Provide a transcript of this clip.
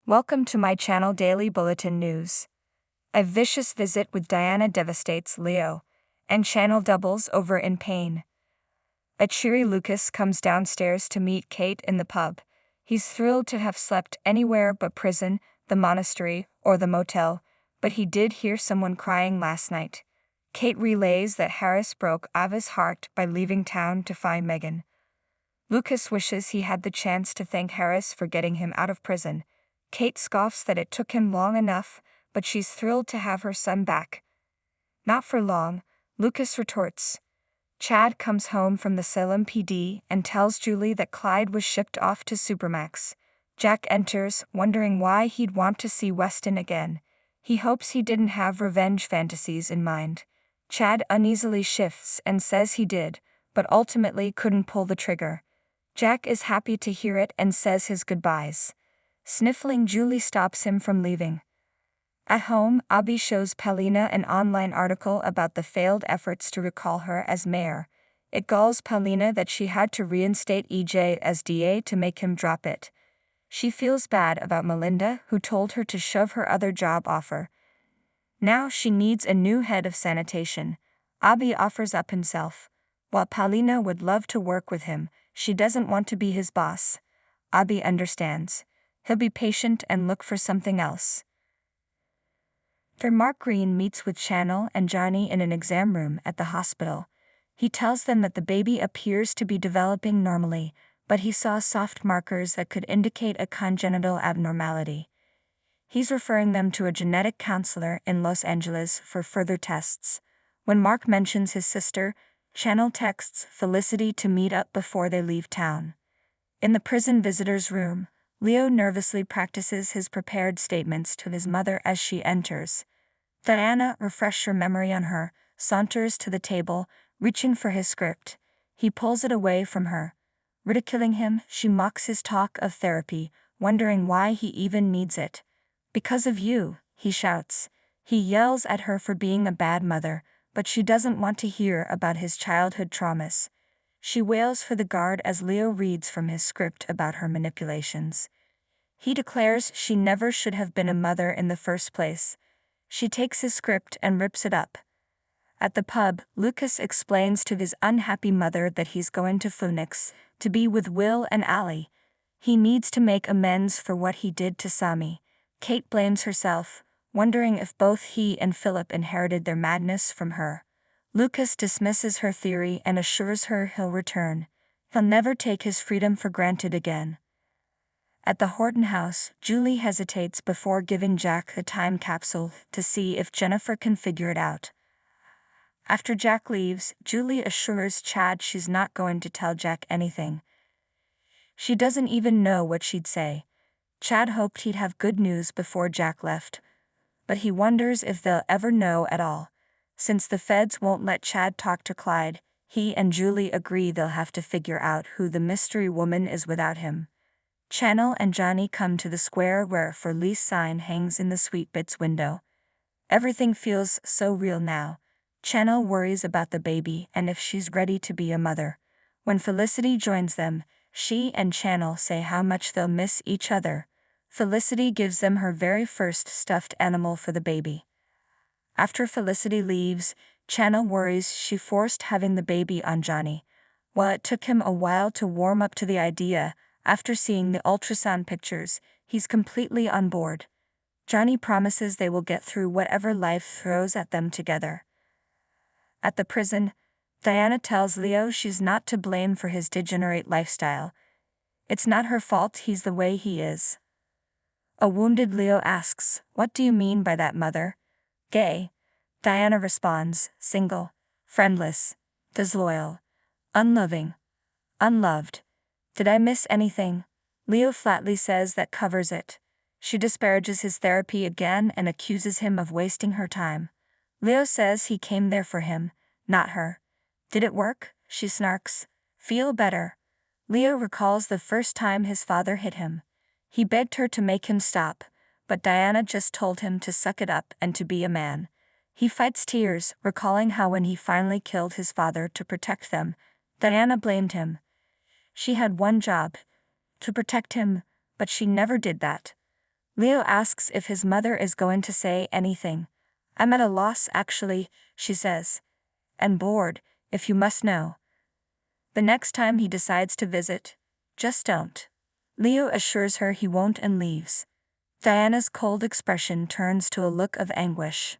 Welcome to my channel Daily Bulletin News. A vicious visit with Diana devastates Leo, and channel doubles over in pain. A cheery Lucas comes downstairs to meet Kate in the pub. He's thrilled to have slept anywhere but prison, the monastery, or the motel, but he did hear someone crying last night. Kate relays that Harris broke Ava's heart by leaving town to find Megan. Lucas wishes he had the chance to thank Harris for getting him out of prison. Kate scoffs that it took him long enough, but she's thrilled to have her son back. Not for long, Lucas retorts. Chad comes home from the Salem PD and tells Julie that Clyde was shipped off to Supermax. Jack enters, wondering why he'd want to see Weston again. He hopes he didn't have revenge fantasies in mind. Chad uneasily shifts and says he did, but ultimately couldn't pull the trigger. Jack is happy to hear it and says his goodbyes. Sniffling, Julie stops him from leaving. At home, Abby shows Paulina an online article about the failed efforts to recall her as mayor. It galls Paulina that she had to reinstate EJ as DA to make him drop it. She feels bad about Melinda, who told her to shove her other job offer. Now she needs a new head of sanitation. Abby offers up himself. While Paulina would love to work with him, she doesn't want to be his boss. Abby understands. He'll be patient and look for something else. Mark Green meets with Channel and Johnny in an exam room at the hospital. He tells them that the baby appears to be developing normally, but he saw soft markers that could indicate a congenital abnormality. He's referring them to a genetic counselor in Los Angeles for further tests. When Mark mentions his sister, Channel texts Felicity to meet up before they leave town. In the prison visitor's room, Leo nervously practices his prepared statements to his mother as she enters. Diana, refresh your memory on her, saunters to the table, reaching for his script. He pulls it away from her. Ridiculing him, she mocks his talk of therapy, wondering why he even needs it. Because of you, he shouts. He yells at her for being a bad mother, but she doesn't want to hear about his childhood traumas. She wails for the guard as Leo reads from his script about her manipulations. He declares she never should have been a mother in the first place. She takes his script and rips it up. At the pub, Lucas explains to his unhappy mother that he's going to Phoenix to be with Will and Allie. He needs to make amends for what he did to Sami. Kate blames herself, wondering if both he and Philip inherited their madness from her. Lucas dismisses her theory and assures her he'll return. He'll never take his freedom for granted again. At the Horton house, Julie hesitates before giving Jack a time capsule to see if Jennifer can figure it out. After Jack leaves, Julie assures Chad she's not going to tell Jack anything. She doesn't even know what she'd say. Chad hoped he'd have good news before Jack left, but he wonders if they'll ever know at all. Since the feds won't let Chad talk to Clyde, he and Julie agree they'll have to figure out who the mystery woman is without him. Channel and Johnny come to the square where For Lease sign hangs in the Sweet Bits window. Everything feels so real now. Channel worries about the baby and if she's ready to be a mother. When Felicity joins them, she and Channel say how much they'll miss each other. Felicity gives them her very first stuffed animal for the baby. After Felicity leaves, Channel worries she forced having the baby on Johnny. While it took him a while to warm up to the idea, after seeing the ultrasound pictures, he's completely on board. Johnny promises they will get through whatever life throws at them together. At the prison, Diana tells Leo she's not to blame for his degenerate lifestyle. It's not her fault he's the way he is. A wounded Leo asks, "What do you mean by that, Mother?" "Gay." Diana responds, "Single, friendless, disloyal, unloving, unloved. Did I miss anything?" Leo flatly says that covers it. She disparages his therapy again and accuses him of wasting her time. Leo says he came there for him, not her. "Did it work?" she snarks. "Feel better." Leo recalls the first time his father hit him. He begged her to make him stop, but Diana just told him to suck it up and to be a man. He fights tears, recalling how when he finally killed his father to protect them, Diana blamed him. She had one job, to protect him, but she never did that. Leo asks if his mother is going to say anything. I'm at a loss actually, she says. And bored, if you must know. The next time he decides to visit, just don't. Leo assures her he won't and leaves. Diana's cold expression turns to a look of anguish.